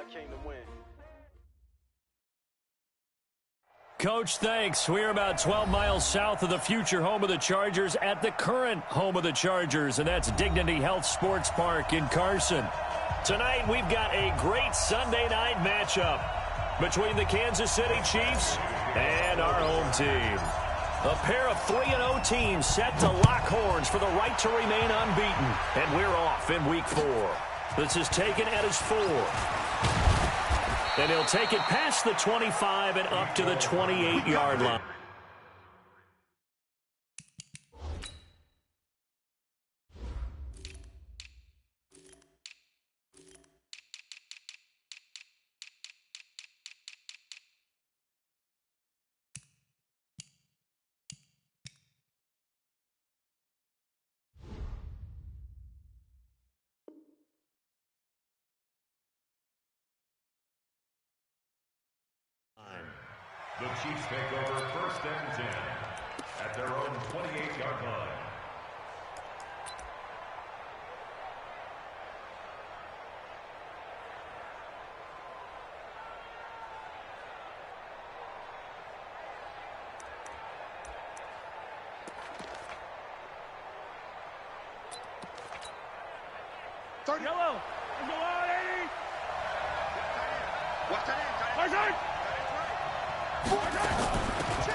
came to win. Coach, thanks. We're about 12 miles south of the future home of the Chargers at the current home of the Chargers, and that's Dignity Health Sports Park in Carson. Tonight, we've got a great Sunday night matchup between the Kansas City Chiefs and our home team. A pair of 3-0 teams set to lock horns for the right to remain unbeaten, and we're off in Week 4. This is taken at his 4. And he'll take it past the 25 and up to the 28-yard line. The Chiefs take over 1st and 10 at their own 28-yard line. Yellow.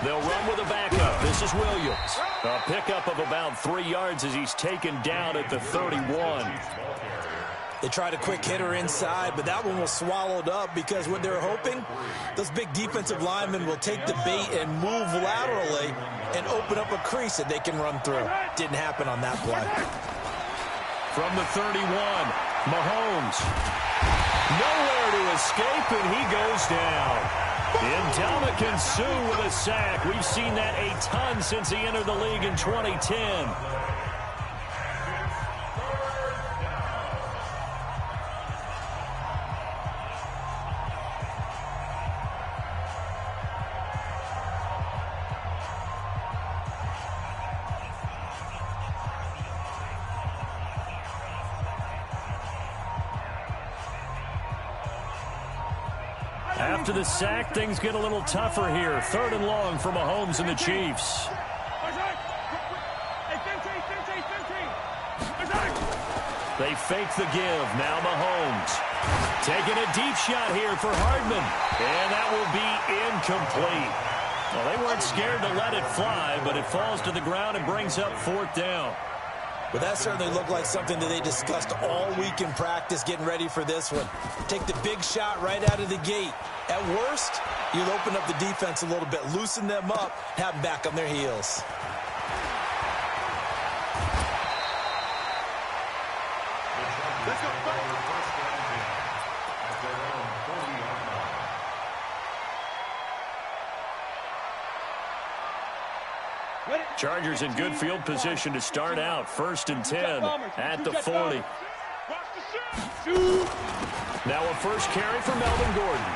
They'll run with a backup. This is Williams. A pickup of about 3 yards as he's taken down at the 31. They tried a quick hitter inside, but that one was swallowed up because what they're hoping, those big defensive linemen will take the bait and move laterally and open up a crease that they can run through. Didn't happen on that play. From the 31, Mahomes. Nowhere to escape, and he goes down. Ndamukong Suh with a sack. We've seen that a ton since he entered the league in 2010. After the sack, things get a little tougher here. 3rd and long for Mahomes and the Chiefs. They fake the give. Now Mahomes. Taking a deep shot here for Hardman. And that will be incomplete. Well, they weren't scared to let it fly, but it falls to the ground and brings up 4th down. But that certainly looked like something that they discussed all week in practice getting ready for this one. Take the big shot right out of the gate. At worst, you'll open up the defense a little bit, loosen them up, have them back on their heels. Let's go. Chargers in good field position to start out. 1st and 10 at the 40. Now a first carry for Melvin Gordon.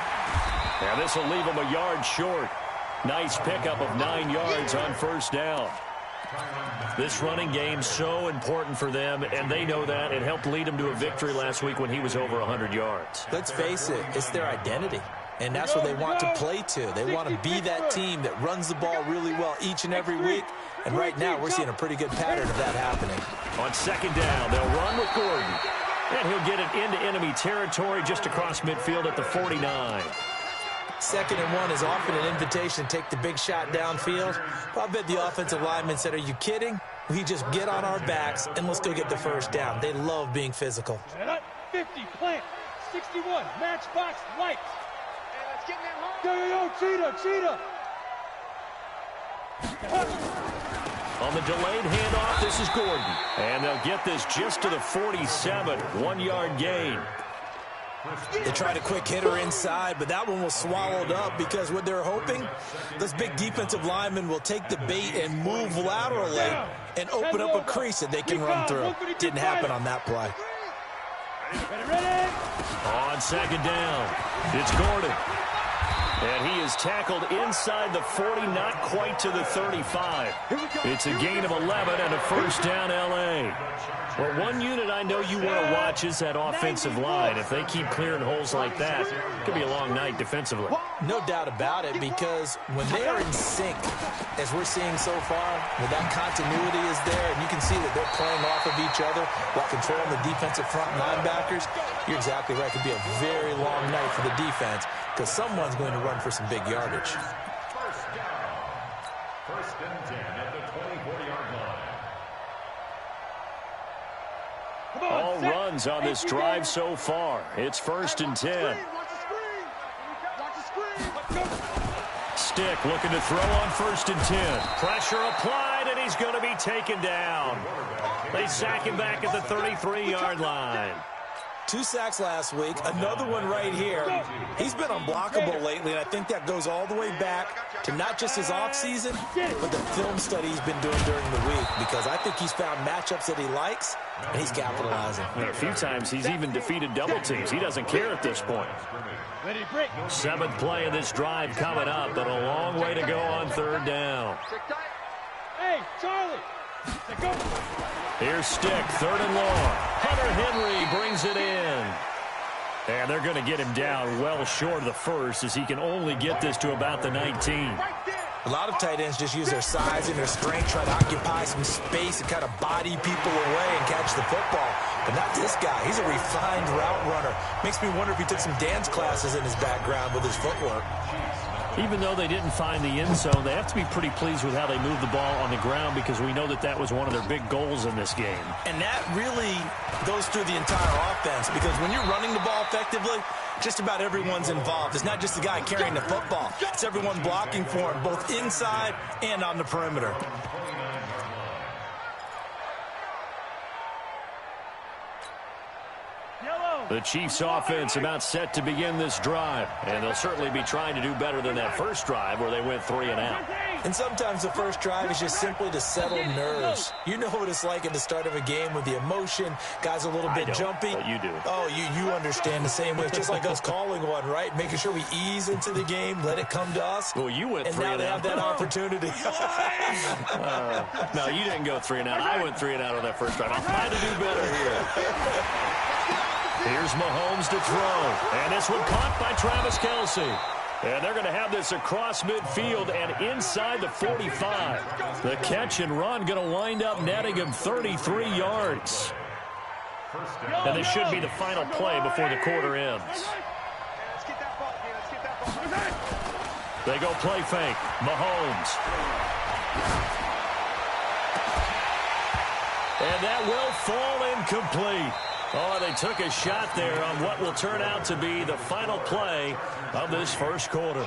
And this will leave him a yard short. Nice pickup of 9 yards on 1st down. This running game so important for them, and they know that. It helped lead them to a victory last week when he was over 100 yards. Let's face it, it's their identity. And that's what they want to play to. They want to be that team that runs the ball really well each and every week. And right now, we're seeing a pretty good pattern of that happening. On 2nd down, they'll run with Gordon. And he'll get it into enemy territory just across midfield at the 49. 2nd and 1 is often an invitation to take the big shot downfield. But I bet the offensive lineman said, are you kidding? We just get on our backs and let's go get the 1st down. They love being physical. 50, plant, 61, matchbox, lights. Yo, cheetah. On the delayed handoff, this is Gordon. And they'll get this just to the 47, 1-yard gain. They tried a quick hitter inside, but that one was swallowed up because what they're hoping, those big defensive linemen will take the bait and move laterally and open up a crease that they can run through. Didn't happen on that play. On 2nd down, it's Gordon. And he is tackled inside the 40, not quite to the 35. It's a gain of 11 and a first down, L.A. Well, one unit I know you want to watch is that offensive line. If they keep clearing holes like that, it could be a long night defensively. No doubt about it, because when they are in sync, as we're seeing so far, when that continuity is there, and you can see that they're playing off of each other while controlling the defensive front linebackers, you're exactly right. It could be a very long night for the defense, because someone's going to run for some big yardage. First and 10 at the 24-yard line. All runs on this drive so far. It's first and 10. Stick looking to throw on first and 10. Pressure applied, and he's going to be taken down. They sack him back at the 33-yard line. 2 sacks last week, another one right here. He's been unblockable lately, and I think that goes all the way back to not just his offseason, but the film study he's been doing during the week, because I think he's found matchups that he likes, and he's capitalizing. A few times he's even defeated double teams. He doesn't care at this point. 7th play of this drive coming up, but a long way to go on third down. Hey, Charlie. Go. Here's Stick, 3rd and long. Hunter Henry brings it in. And they're going to get him down well short of the first, as he can only get this to about the 19. A lot of tight ends just use their size and their strength, try to occupy some space and kind of body people away and catch the football. But not this guy. He's a refined route runner. Makes me wonder if he took some dance classes in his background with his footwork. Even though they didn't find the end zone, they have to be pretty pleased with how they moved the ball on the ground, because we know that that was one of their big goals in this game. And that really goes through the entire offense, because when you're running the ball effectively, just about everyone's involved. It's not just the guy carrying the football. It's everyone blocking for him, both inside and on the perimeter. The Chiefs' offense about set to begin this drive, and they'll certainly be trying to do better than that first drive where they went 3 and out. And sometimes the first drive is just simply to settle nerves. You know what it's like at the start of a game with the emotion, guys a little bit jumpy. But you do. Oh, you understand the same way. It's just like us calling one, right? Making sure we ease into the game, let it come to us. Well, you went 3 and out. And now they have that opportunity. No, you didn't go 3 and out. I went 3 and out on that first drive. I'll try to do better here. Here's Mahomes to throw. And this one caught by Travis Kelce. And they're going to have this across midfield and inside the 45. The catch and run going to wind up netting him 33 yards. And this should be the final play before the quarter ends. They go play fake. Mahomes. And that will fall incomplete. Oh, they took a shot there on what will turn out to be the final play of this first quarter.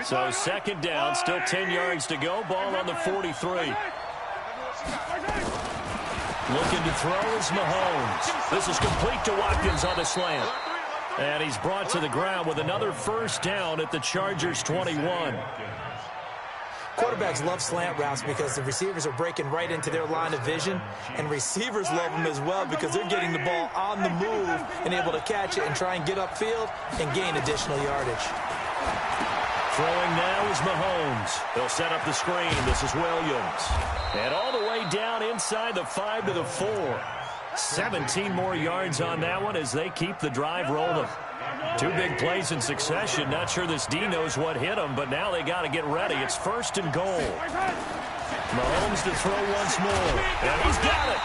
So 2nd down, still 10 yards to go. Ball on the 43. Looking to throw is Mahomes. This is complete to Watkins on the slant. And he's brought to the ground with another first down at the Chargers' 21. Quarterbacks love slant routes because the receivers are breaking right into their line of vision, and receivers love them as well because they're getting the ball on the move and able to catch it and try and get upfield and gain additional yardage. Throwing now is Mahomes. They'll set up the screen. This is Williams. And all the way down inside the 5 to the 4. 17 more yards on that one as they keep the drive rolling. 2 big plays in succession. Not sure this D knows what hit him, but now they got to get ready. It's 1st and goal. Mahomes to throw once more. And he's got it.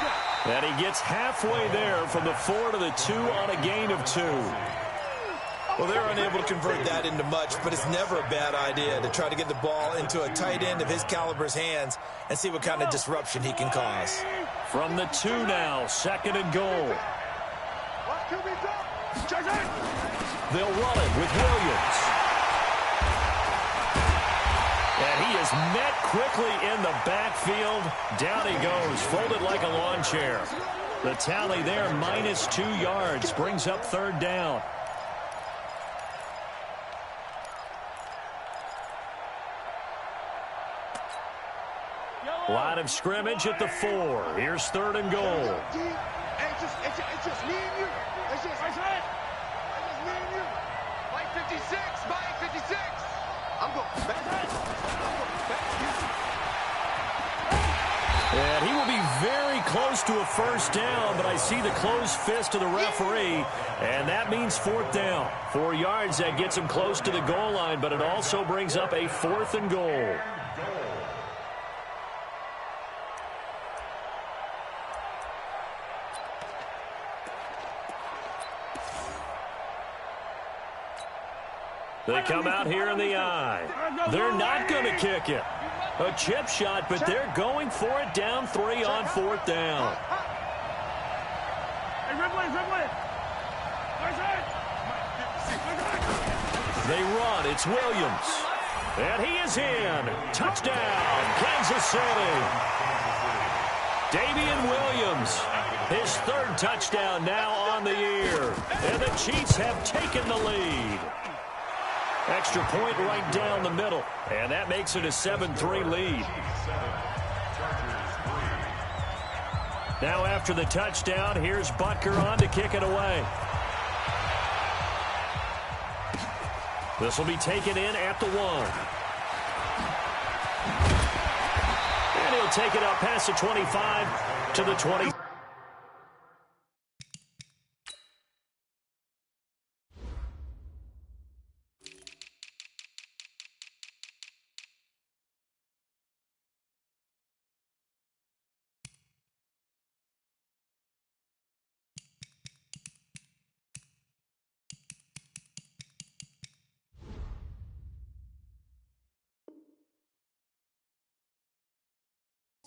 And he gets halfway there from the 4 to the 2 on a gain of 2. Well, they're unable to convert that into much, but it's never a bad idea to try to get the ball into a tight end of his caliber's hands and see what kind of disruption he can cause. From the 2 now, 2nd and goal. They'll run it with Williams. And he is met quickly in the backfield. Down he goes, folded like a lawn chair. The tally there, -2 yards, brings up 3rd down. Line of scrimmage at the 4. Here's 3rd and goal. It's just me and you. It's just me and you. Like 50 Mike 56. I'm going back. And he will be very close to a first down, but I see the closed fist of the referee, and that means fourth down. 4 yards, that gets him close to the goal line, but it also brings up a 4th and goal. They come out here in the I. They're not going to kick it. A chip shot, but they're going for it down 3 on 4th down. They run. It's Williams. And he is in. Touchdown, Kansas City. Damian Williams, his 3rd touchdown now on the year. And the Chiefs have taken the lead. Extra point right down the middle. And that makes it a 7-3 lead. Now after the touchdown, here's Butker on to kick it away. This will be taken in at the 1. And he'll take it up past the 25 to the 20.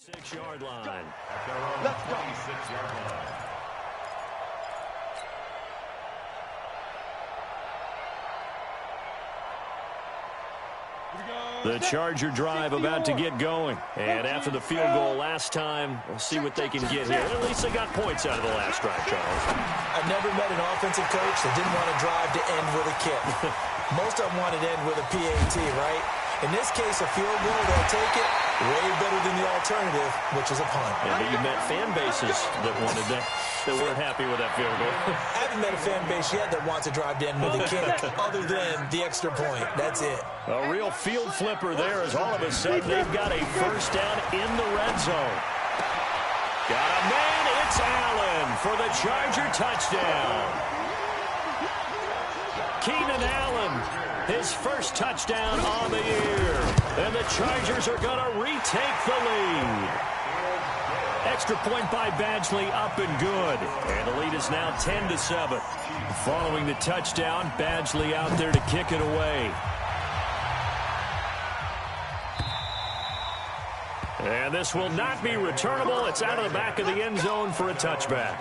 Six-yard line. Let's go. 26-yard line. The Charger drive about to get going. And after the field goal last time, we'll see what they can get here. At least they got points out of the last drive, Charles. I've never met an offensive coach that didn't want to drive to end with a kick. Most of them wanted to end with a PAT, right? In this case, a field goal, they'll take it. Way better than the alternative, which is a punt. Yeah, but you met fan bases that wanted that weren't happy with that field goal. I haven't met a fan base yet that wants to drive to end with a kick other than the extra point. That's it. A real field flipper there as all of a sudden they've got a first down in the red zone. Got a man, it's Allen for the Charger touchdown. Keenan Allen, his first touchdown on the year. And the Chargers are going to retake the lead. Extra point by Badgley, up and good. And the lead is now 10-7. Following the touchdown, Badgley out there to kick it away. And this will not be returnable. It's out of the back of the end zone for a touchback.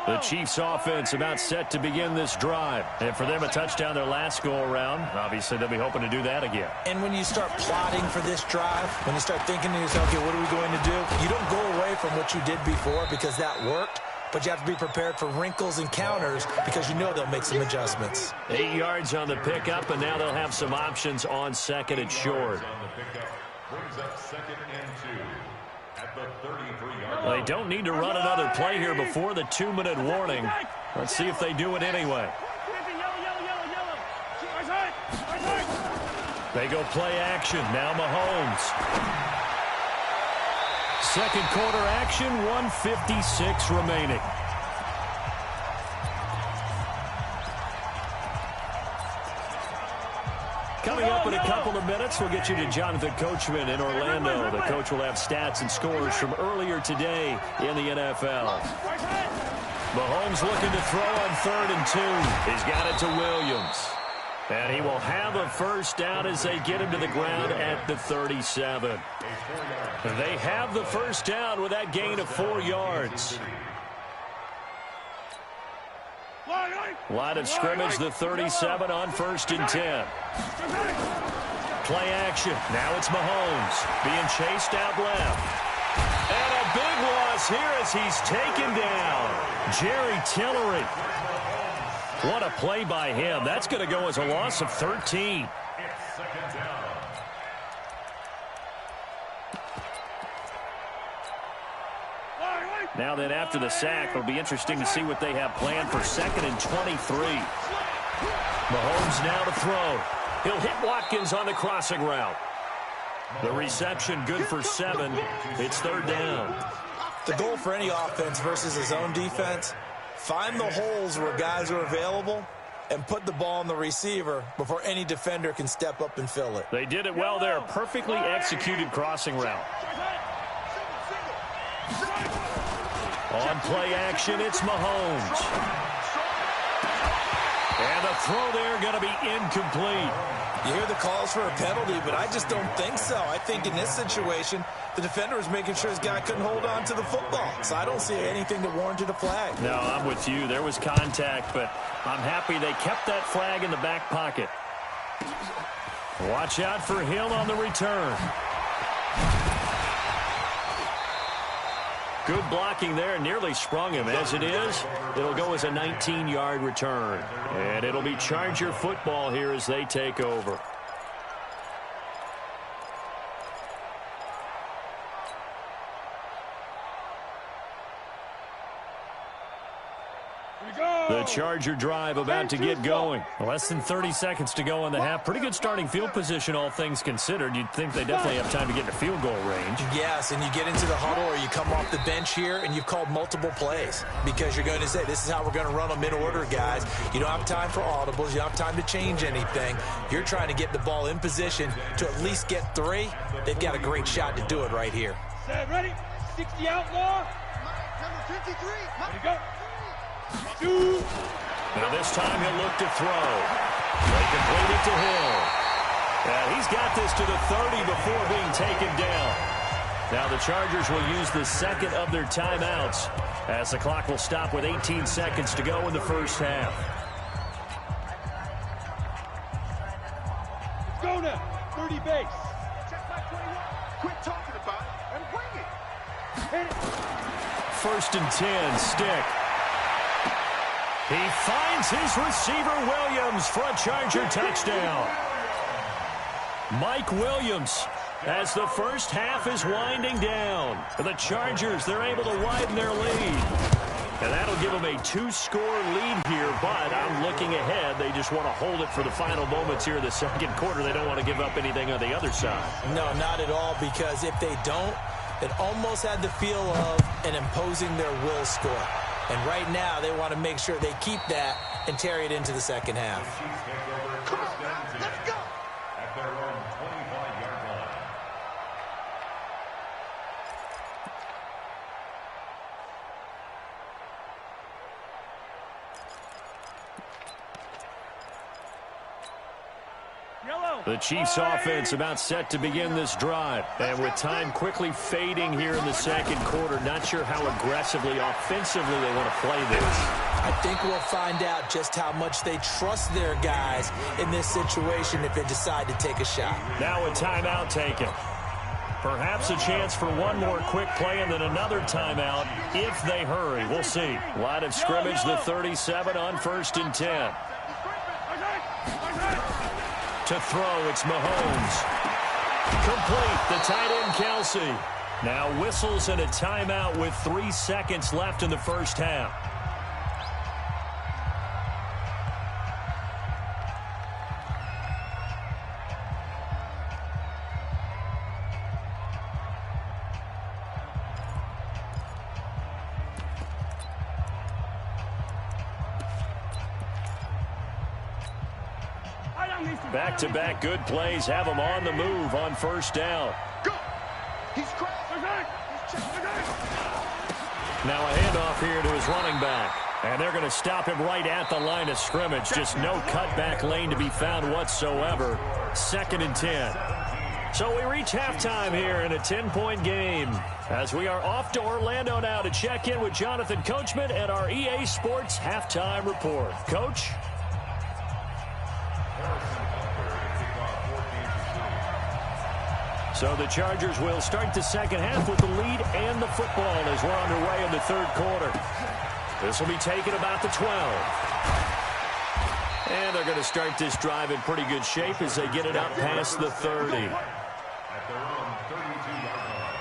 The Chiefs offense about set to begin this drive. And for them, a touchdown their last go-around. Obviously, they'll be hoping to do that again. And when you start plotting for this drive, when you start thinking to yourself, okay, what are we going to do? You don't go away from what you did before because that worked. But you have to be prepared for wrinkles and counters because you know they'll make some adjustments. 8 yards on the pickup, and now they'll have some options on second and short. Brings up 2nd and 2 at the 33-yard They don't need to run another play here before the 2-minute warning. Let's see if they do it anyway. They go play action. Now Mahomes. Second quarter action, 1:56 remaining. Coming up in a couple of minutes, we'll get you to Jonathan Coachman in Orlando. The coach will have stats and scores from earlier today in the NFL. Mahomes looking to throw on 3rd and 2. He's got it to Williams. And he will have a first down as they get him to the ground at the 37. They have the first down with that gain of 4 yards. Line of scrimmage, the 37 on 1st and 10. Play action. Now it's Mahomes being chased out left. And a big loss here as he's taken down. Jerry Tillery. What a play by him. That's going to go as a loss of 13. It's 2nd down. Now then, after the sack, it'll be interesting to see what they have planned for 2nd and 23. Mahomes now to throw. He'll hit Watkins on the crossing route. The reception good for 7. It's 3rd down. The goal for any offense versus his own defense, find the holes where guys are available and put the ball on the receiver before any defender can step up and fill it. They did it well there. Perfectly executed crossing route. On play action, it's Mahomes. And the throw there going to be incomplete. You hear the calls for a penalty, but I just don't think so. I think in this situation, the defender was making sure his guy couldn't hold on to the football. So I don't see anything that warranted a flag. No, I'm with you. There was contact, but I'm happy they kept that flag in the back pocket. Watch out for Hill on the return. Good blocking there. Nearly sprung him. As it is, it'll go as a 19-yard return. And it'll be Charger football here as they take over. The Charger drive about to get going. Less than 30 seconds to go in the half. Pretty good starting field position, all things considered. You'd think they definitely have time to get in field goal range. Yes, and you get into the huddle or you come off the bench here and you've called multiple plays because you're going to say, this is how we're going to run them in order, guys. You don't have time for audibles. You don't have time to change anything. You're trying to get the ball in position to at least get 3. They've got a great shot to do it right here. Set, ready? 60 outlaw. Number 53. Ready, go. Now this time he'll look to throw. They complete it to Hill. And he's got this to the 30 before being taken down. Now the Chargers will use the second of their timeouts as the clock will stop with 18 seconds to go in the first half. Let's go now. 30 base. Check my 21. Quit talking about it and bring it. Hit it. 1st and 10, stick. He finds his receiver, Williams, for a Charger touchdown. Mike Williams, as the first half is winding down. The Chargers, they're able to widen their lead. And that'll give them a 2-score lead here, but I'm looking ahead. They just want to hold it for the final moments here in the second quarter. They don't want to give up anything on the other side. No, not at all, because if they don't, it almost had the feel of an imposing their will score. And right now, they want to make sure they keep that and carry it into the second half. Come on, let's go. At their own 25-yard line. The Chiefs offense about set to begin this drive. And with time quickly fading here in the second quarter, not sure how aggressively, offensively they want to play this. I think we'll find out just how much they trust their guys in this situation if they decide to take a shot. Now a timeout taken. Perhaps a chance for one more quick play and then another timeout if they hurry. We'll see. Line of scrimmage, the 37 on 1st and 10. To throw, it's Mahomes. Complete, the tight end, Kelsey. Now whistles and a timeout with 3 seconds left in the first half. Back-to-back good plays have them on the move on 1st down. Go. He's cracked. Now a handoff here to his running back. And they're going to stop him right at the line of scrimmage. Just no cutback lane to be found whatsoever. 2nd and 10. So we reach halftime here in a 10-point game. As we are off to Orlando now to check in with Jonathan Coachman and our EA Sports halftime report. Coach? So the Chargers will start the second half with the lead and the football as we're underway in the third quarter. This will be taken about the 12. And they're going to start this drive in pretty good shape as they get it up past the 30. At their own 32-yard line.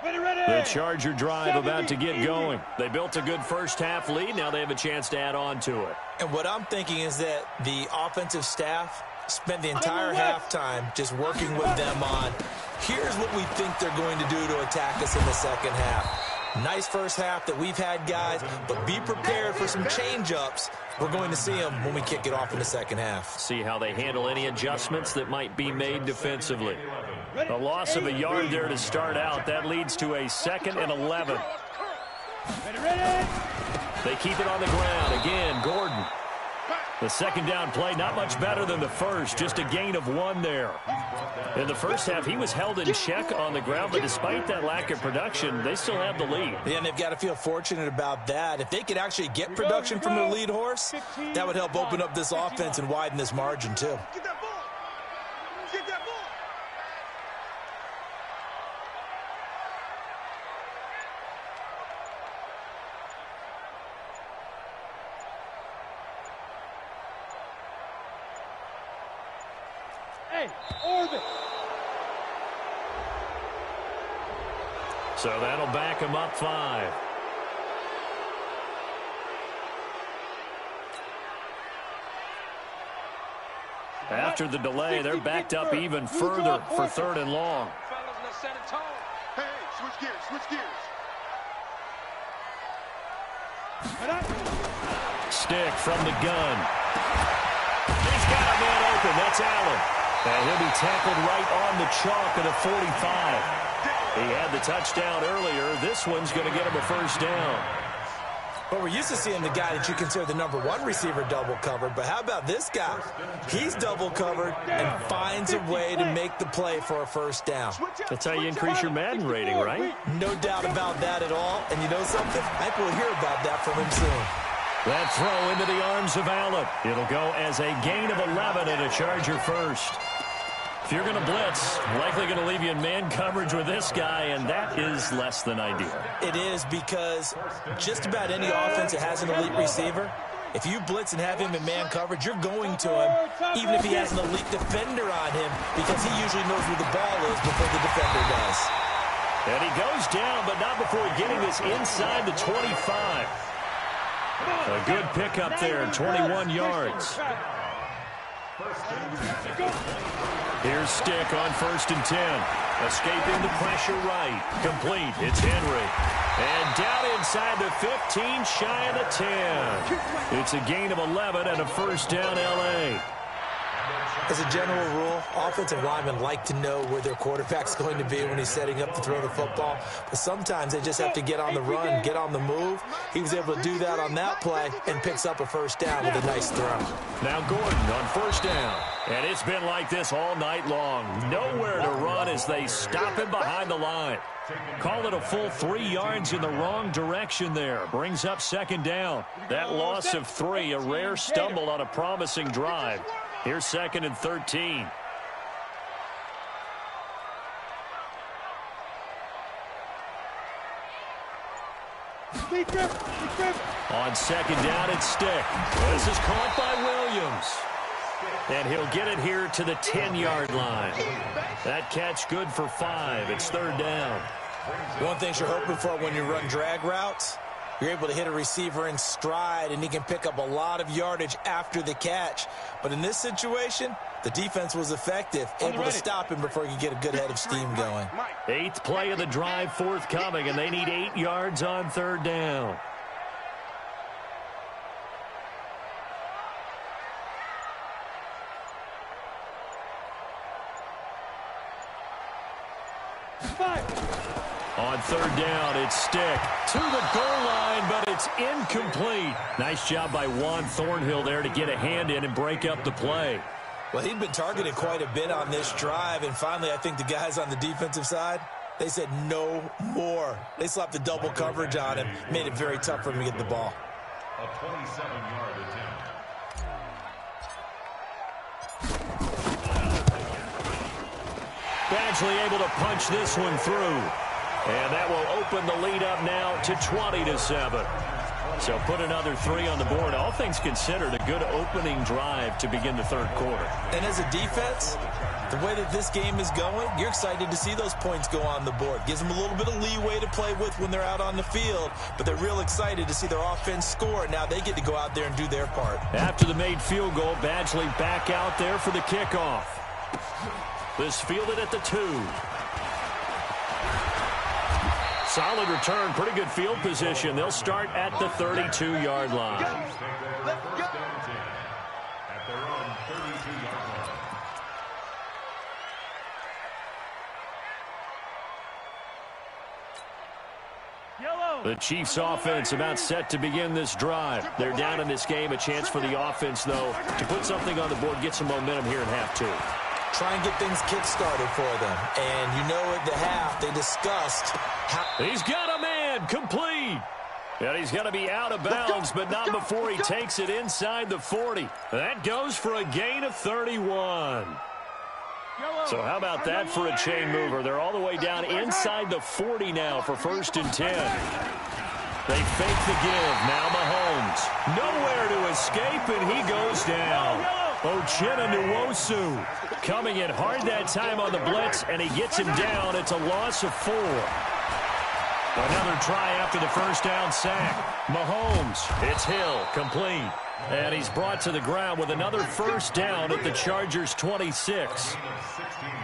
The Charger drive about to get going. They built a good first-half lead. Now they have a chance to add on to it. And what I'm thinking is that the offensive staff spent the entire halftime just working with them on, here's what we think they're going to do to attack us in the second half. Nice first half that we've had, guys, but be prepared for some change-ups. We're going to see them when we kick it off in the second half. See how they handle any adjustments that might be made defensively. A loss of a yard there to start out. That leads to a 2nd and 11. They keep it on the ground. Again, Gordon. The second down play, not much better than the first, just a gain of 1 there. In the first half, he was held in check on the ground, but despite that lack of production, they still have the lead. Yeah, and they've got to feel fortunate about that. If they could actually get production from their lead horse, that would help open up this offense and widen this margin, too. Get that ball. Get that ball. Hey, orbit. So that'll back him up 5. After the delay, they're backed up even further for 3rd and long. Fellas, let's set a tone. Hey, switch gears, switch gears. Stick from the gun. He's got a man open. That's Allen. And he'll be tackled right on the chalk at a 45. He had the touchdown earlier. This one's going to get him a first down. Well, we're used to seeing the guy that you consider the #1 receiver double covered, but how about this guy? He's double covered and finds a way to make the play for a first down. That's how you increase your Madden rating, right? No doubt about that at all. And you know something? I think we'll hear about that from him soon. That throw into the arms of Allen. It'll go as a gain of 11 and a Charger first. If you're going to blitz, likely going to leave you in man coverage with this guy, and that is less than ideal. It is, because just about any offense that has an elite receiver, if you blitz and have him in man coverage, you're going to him, even if he has an elite defender on him, because he usually knows where the ball is before the defender does. And he goes down, but not before getting this inside the 25. A good pickup there, 21 yards. Here's Stick on 1st and 10. Escaping the pressure right. Complete. It's Henry. And down inside the 15, shy of the 10. It's a gain of 11 and a first down, L.A. As a general rule, offensive linemen like to know where their quarterback's going to be when he's setting up to throw the football. But sometimes they just have to get on the run, get on the move. He was able to do that on that play and picks up a first down with a nice throw. Now Gordon on 1st down. And it's been like this all night long. Nowhere to run as they stop him behind the line. Call it a full 3 yards in the wrong direction there. Brings up 2nd down. That loss of 3, a rare stumble on a promising drive. Here's 2nd and 13. On 2nd down, it's Stick. This is caught by Williams. And he'll get it here to the 10-yard line. That catch good for 5. It's 3rd down. One thing you're hoping for when you run drag routes, you're able to hit a receiver in stride, and he can pick up a lot of yardage after the catch. But in this situation, the defense was effective, able to stop him before he could get a good head of steam going. 8th play of the drive forthcoming, and they need 8 yards on 3rd down. On 3rd down, it's Stick to the goal line, but it's incomplete. Nice job by Juan Thornhill there to get a hand in and break up the play. Well, he'd been targeted quite a bit on this drive, and finally I think the guys on the defensive side, they said no more. They slapped the double coverage on him, made it very tough for him to get the ball. A 27-yard attempt. Badgley able to punch this one through. And that will open the lead up now to 20-7. So put another 3 on the board. All things considered, a good opening drive to begin the third quarter. And as a defense, the way that this game is going, you're excited to see those points go on the board. Gives them a little bit of leeway to play with when they're out on the field, but they're real excited to see their offense score. Now they get to go out there and do their part. After the made field goal, Badgley back out there for the kickoff. This fielded at the 2. Solid return, pretty good field position. They'll start at the 32-yard line. Let's go. At their own 32-yard line. The Chiefs offense about set to begin this drive. They're down in this game. A chance for the offense, though, to put something on the board, get some momentum here in half 2. Try and get things kick-started for them. And you know at the half, they discussed how... He's got a man, complete. And he's going to be out of bounds, but not before he takes it inside the 40. That goes for a gain of 31. So how about that for a chain mover? They're all the way down inside the 40 now for 1st and 10. They fake the give. Now Mahomes. Nowhere to escape, and he goes down. Uchenna Nwosu coming in hard that time on the blitz, and he gets him down. It's a loss of 4. Another try after the first down sack. Mahomes, it's Hill, complete. And he's brought to the ground with another first down at the Chargers' 26.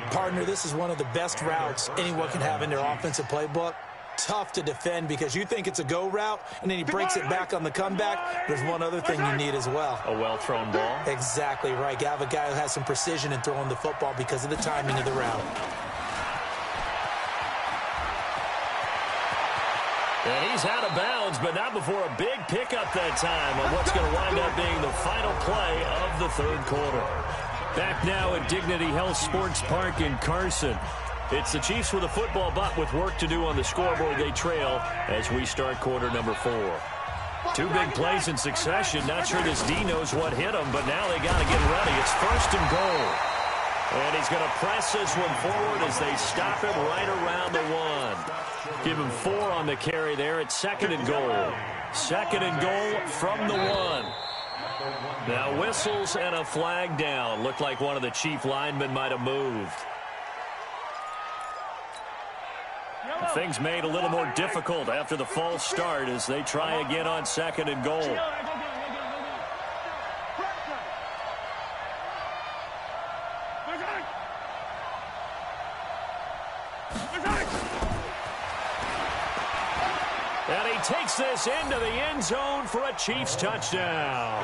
Partner, this is one of the best routes anyone can have in their offensive playbook. Tough to defend because you think it's a go route, and then he breaks it back on the comeback. There's one other thing you need as well. A well-thrown ball. Exactly right. You have a guy who has some precision in throwing the football because of the timing of the route. And he's out of bounds, but not before a big pickup that time on what's going to wind up being the final play of the third quarter. Back now at Dignity Health Sports Park in Carson. It's the Chiefs with a football, but with work to do on the scoreboard. They trail as we start quarter number 4. 2 big plays in succession. Not sure this D knows what hit him, but now they got to get ready. It's 1st and goal. And he's going to press this one forward as they stop him right around the 1. Give him 4 on the carry there. It's 2nd and goal. 2nd and goal from the 1. Now whistles and a flag down. Looked like one of the Chief linemen might have moved. Things made a little more difficult after the false start as they try again on 2nd and goal. And he takes this into the end zone for a Chiefs touchdown.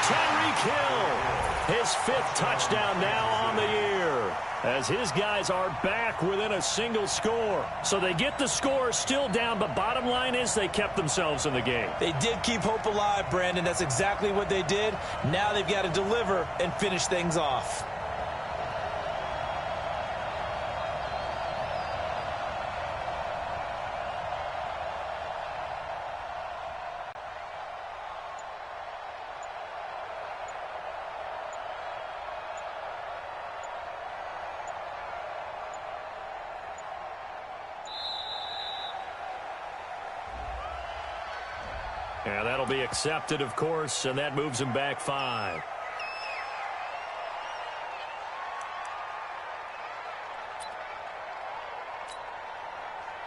Tyreek Hill, his 5th touchdown now on the year, as his guys are back within a single score. So they get the score, still down, but bottom line is they kept themselves in the game. They did keep hope alive, Brandon. That's exactly what they did. Now they've got to deliver and finish things off. And that'll be accepted, of course, and that moves him back 5.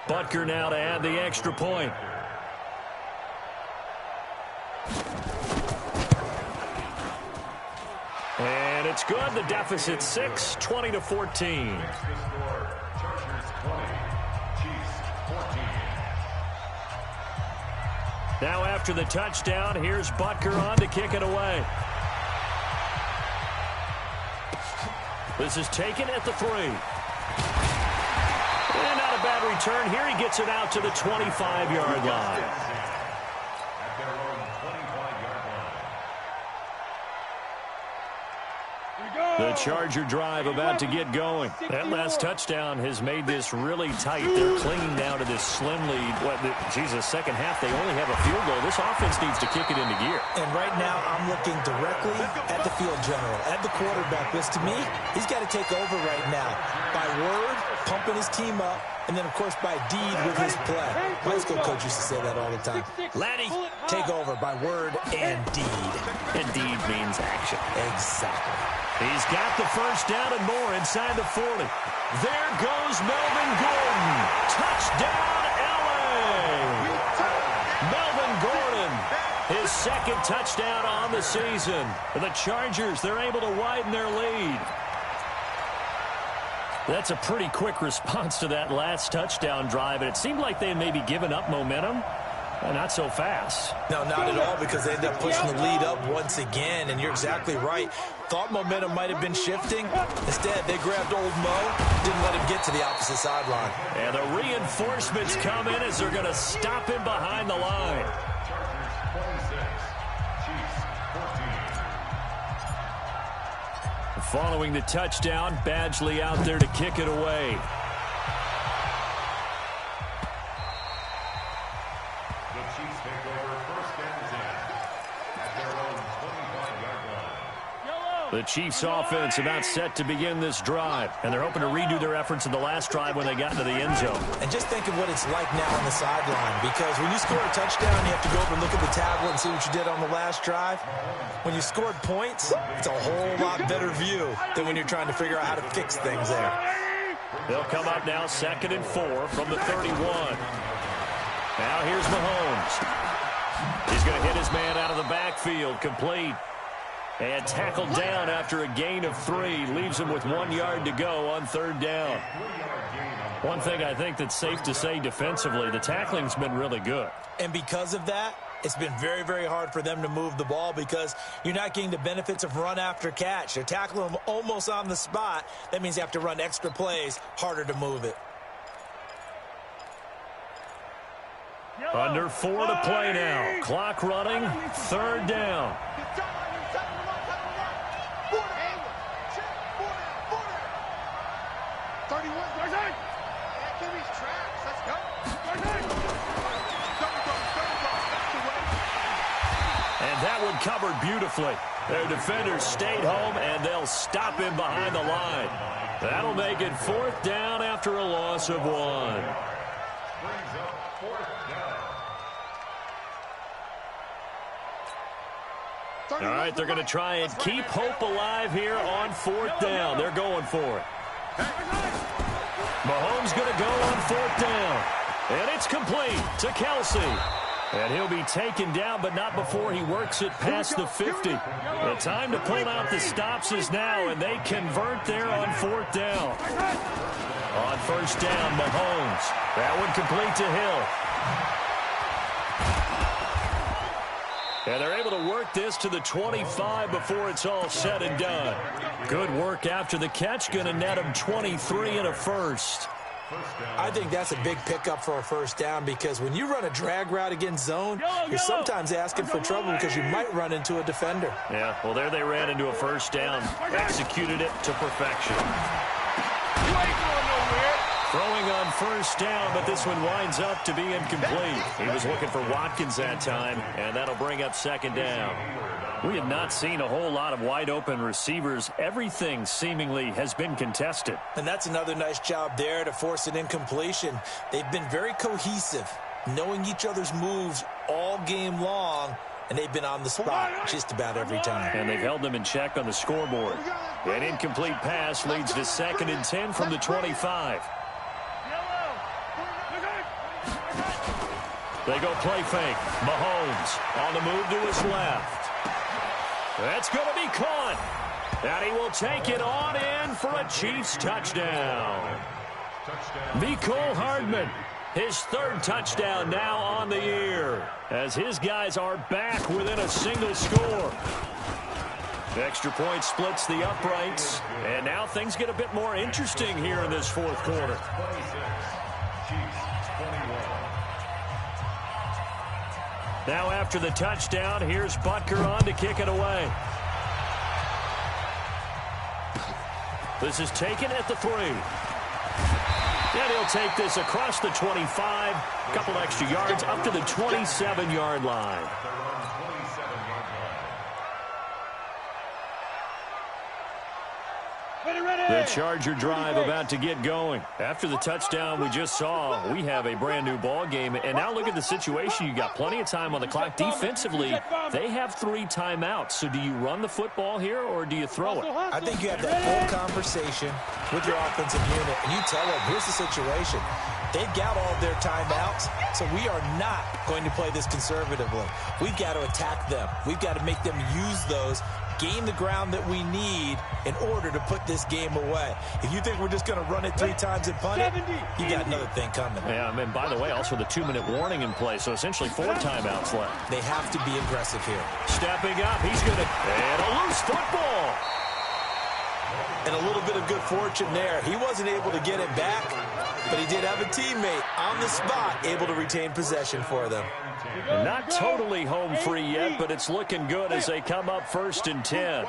Butker now to add the extra point. And it's good. The deficit 6, 20-14. Now after the touchdown, here's Butker on to kick it away. This is taken at the 3. And not a bad return here. He gets it out to the 25-yard line. The Charger drive about to get going. That last touchdown has made this really tight. They're clinging now to this slim lead. Second half, they only have a field goal. This offense needs to kick it into gear. And right now, I'm looking directly at the field general, at the quarterback. Because to me, he's got to take over right now. By word, pumping his team up, and then, of course, by deed with his play. My school coach used to say that all the time. Laddie, take over by word and deed. And deed means action. Exactly. He's got the first down and more inside the 40. There goes Melvin Gordon. Touchdown, LA! Melvin Gordon, his second touchdown on the season. The Chargers, they're able to widen their lead. That's a pretty quick response to that last touchdown drive, and it seemed like they had maybe given up momentum. Not so fast. No, not at all, because they ended up pushing the lead up once again, and you're exactly right. Thought momentum might have been shifting. Instead, they grabbed old Mo, didn't let him get to the opposite sideline. And the reinforcements come in as they're going to stop him behind the line. Following the touchdown, Badgley out there to kick it away. The Chiefs take over first and 10 at their own 25-yard line. The Chiefs offense about set to begin this drive, and they're hoping to redo their efforts in the last drive when they got into the end zone. And just think of what it's like now on the sideline, because when you score a touchdown, you have to go over and look at the tablet and see what you did on the last drive. When you scored points, it's a whole lot better view than when you're trying to figure out how to fix things there. They'll come up now 2nd and 4 from the 31. Now here's Mahomes. He's going to hit his man out of the backfield, complete. And tackled down after a gain of 3. Leaves him with 1 yard to go on 3rd down. One thing I think that's safe to say defensively, the tackling's been really good. And because of that, it's been very, very hard for them to move the ball because you're not getting the benefits of run after catch. They're tackling them almost on the spot. That means you have to run extra plays, harder to move it. Under 4 to play now. Clock running, 3rd down. 31. Give these tracks. Let's go. And that one covered beautifully. Their defenders stayed home, and they'll stop him behind the line. That'll make it 4th down after a loss of 1. Brings up 4th down. All right, they're going to try and keep hope alive here on 4th down. They're going for it. Mahomes going to go on 4th down. And it's complete to Kelsey. And he'll be taken down, but not before he works it past the 50. The time to pull out the stops is now, and they convert there on 4th down. On 1st down, Mahomes. That one complete to Hill. And they're able to work this to the 25 before it's all said and done. Good work after the catch. Going to net him 23 and a first. I think that's a big pickup for a 1st down because when you run a drag route against zone, you're sometimes asking for trouble because you might run into a defender. Yeah, well, there they ran into a 1st down. Executed it to perfection. You ain't going nowhere. Throwing on 1st down, but this one winds up to be incomplete. He was looking for Watkins that time, and that'll bring up 2nd down. We have not seen a whole lot of wide-open receivers. Everything seemingly has been contested. And that's another nice job there to force an incompletion. They've been very cohesive, knowing each other's moves all game long, and they've been on the spot just about every time. And they've held them in check on the scoreboard. An incomplete pass leads to 2nd and 10 from the 25. They go play fake. Mahomes on the move to his left. That's going to be caught. And he will take it on in for a Chiefs touchdown. Mecole Hardman, his 3rd touchdown now on the year, as his guys are back within a single score. The extra point splits the uprights, and now things get a bit more interesting here in this 4th quarter. 26, Chiefs 21. Now after the touchdown, here's Butker on to kick it away. This is taken at the 3. And he'll take this across the 25. A couple extra yards up to the 27-yard line. The Charger drive about to get going. After the touchdown we just saw, we have a brand new ball game. And now look at the situation. You got plenty of time on the clock. Defensively, they have 3 timeouts. So do you run the football here or do you throw it? I think you have that full conversation with your offensive unit, and you tell them, here's the situation. They've got all of their timeouts, so we are not going to play this conservatively. We've got to attack them. We've got to make them use those, gain the ground that we need in order to put this game away. If you think we're just going to run it 3 times and punt it, you got another thing coming. Yeah, and by the way, also the 2-minute warning in play, so essentially 4 timeouts left. They have to be aggressive here. Stepping up, he's going to, and a loose football. And a little bit of good fortune there. He wasn't able to get it back, but he did have a teammate on the spot able to retain possession for them. Not totally home free yet, but it's looking good as they come up 1st and 10.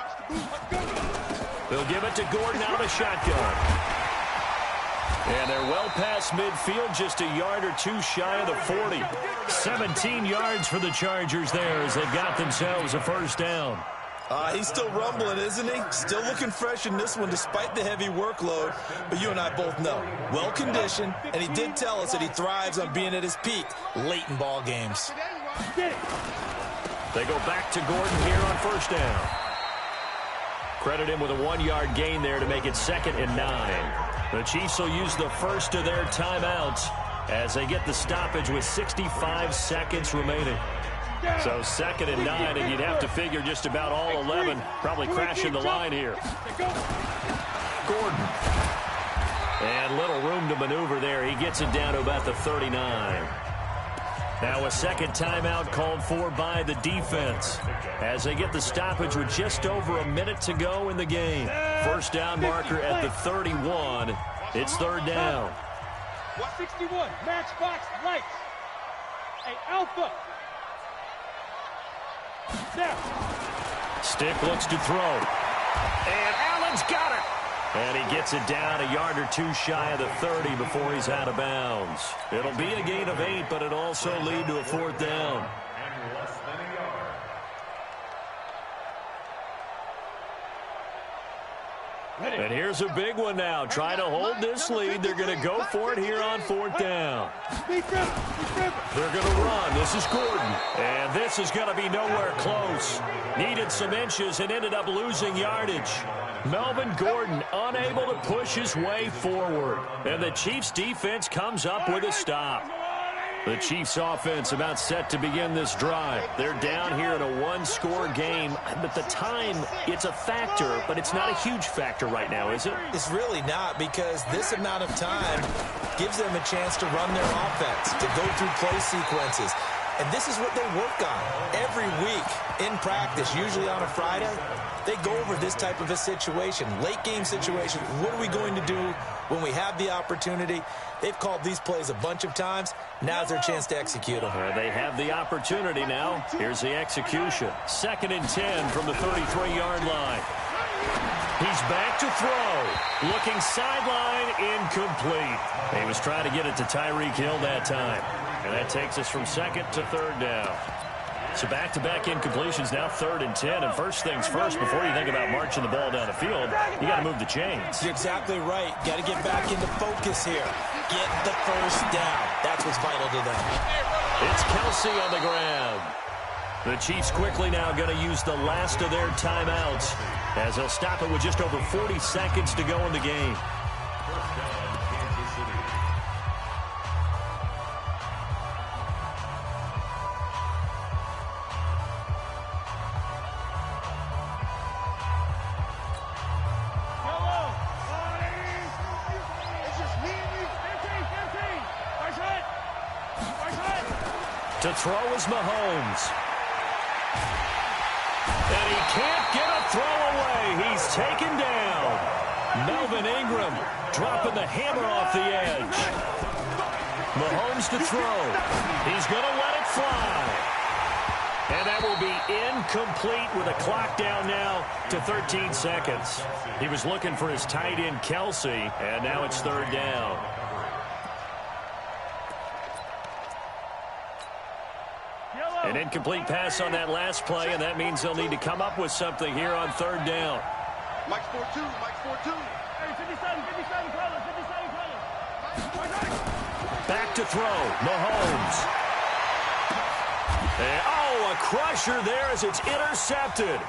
They'll give it to Gordon out of the shotgun. And they're well past midfield, just a yard or 2 shy of the 40. 17 yards for the Chargers there as they've got themselves a 1st down. He's still rumbling, isn't he? Still looking fresh in this one despite the heavy workload. But you and I both know, well-conditioned, and he did tell us that he thrives on being at his peak late in ball games. They go back to Gordon here on 1st down. Credit him with a 1-yard gain there to make it 2nd and 9. The Chiefs will use the first of their timeouts as they get the stoppage with 65 seconds remaining. So 2nd and 9, and you'd have to figure just about all 11 probably crashing the line here. Gordon. And little room to maneuver there. He gets it down to about the 39. Now a 2nd timeout called for by the defense as they get the stoppage with just over a minute to go in the game. 1st down marker at the 31. It's 3rd down. 61, matchbox lights. Hey, Alpha. Stick looks to throw. And Allen's got it. And he gets it down a yard or 2 shy of the 30 before he's out of bounds. It'll be a gain of 8, but it'll also lead to a 4th down. And less than a yard. And here's a big one now. Trying to hold this lead. They're going to go for it here on 4th down. They're going to run. This is Gordon. And this is going to be nowhere close. Needed some inches and ended up losing yardage. Melvin Gordon unable to push his way forward. And the Chiefs defense comes up with a stop. The Chiefs offense about set to begin this drive. They're down here in a 1-score game. But the time, it's a factor, but it's not a huge factor right now, is it? It's really not, because this amount of time gives them a chance to run their offense, to go through play sequences. And this is what they work on every week in practice, usually on a Friday. They go over this type of a situation, late game situation. What are we going to do when we have the opportunity? They've called these plays a bunch of times. Now's their chance to execute them. They have the opportunity now. Here's the execution. 2nd and 10 from the 33-yard line. He's back to throw. Looking sideline, incomplete. He was trying to get it to Tyreek Hill that time. And that takes us from 2nd to 3rd down. So back-to-back incompletions, now 3rd and 10. And first things first, before you think about marching the ball down the field, you got to move the chains. You're exactly right. Got to get back into focus here. Get the 1st down. That's what's vital to them. It's Kelsey on the ground. The Chiefs quickly now going to use the last of their timeouts as they'll stop it with just over 40 seconds to go in the game. First down, Kansas City. To throw is Mahomes. And he can't get a throw away. He's taken down. Melvin Ingram dropping the hammer off the edge. Mahomes to throw. He's going to let it fly. And that will be incomplete with a clock down now to 13 seconds. He was looking for his tight end, Kelsey, and now it's 3rd down. An incomplete pass on that last play, and that means they'll need to come up with something here on 3rd down. Mike's 4-2. Mike's 4-2. Back to throw. Mahomes. And, oh, a crusher there as it's intercepted.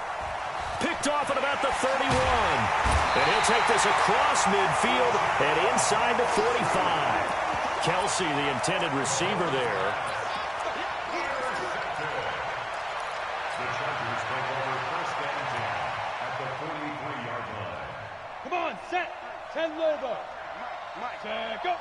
Picked off at about the 31. And he'll take this across midfield and inside the 45. Kelsey, the intended receiver there. The Chargers take over first and 10 at the 43-yard line. Come on, set. 10 Lobo. Set, go.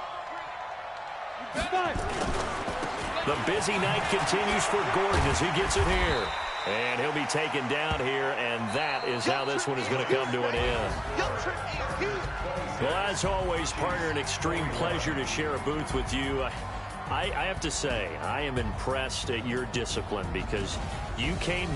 The busy night continues for Gordon as he gets it here. And he'll be taken down here, and that is how this one is going to come to an end. Well, as always, partner, an extreme pleasure to share a booth with you. I have to say, I am impressed at your discipline because you came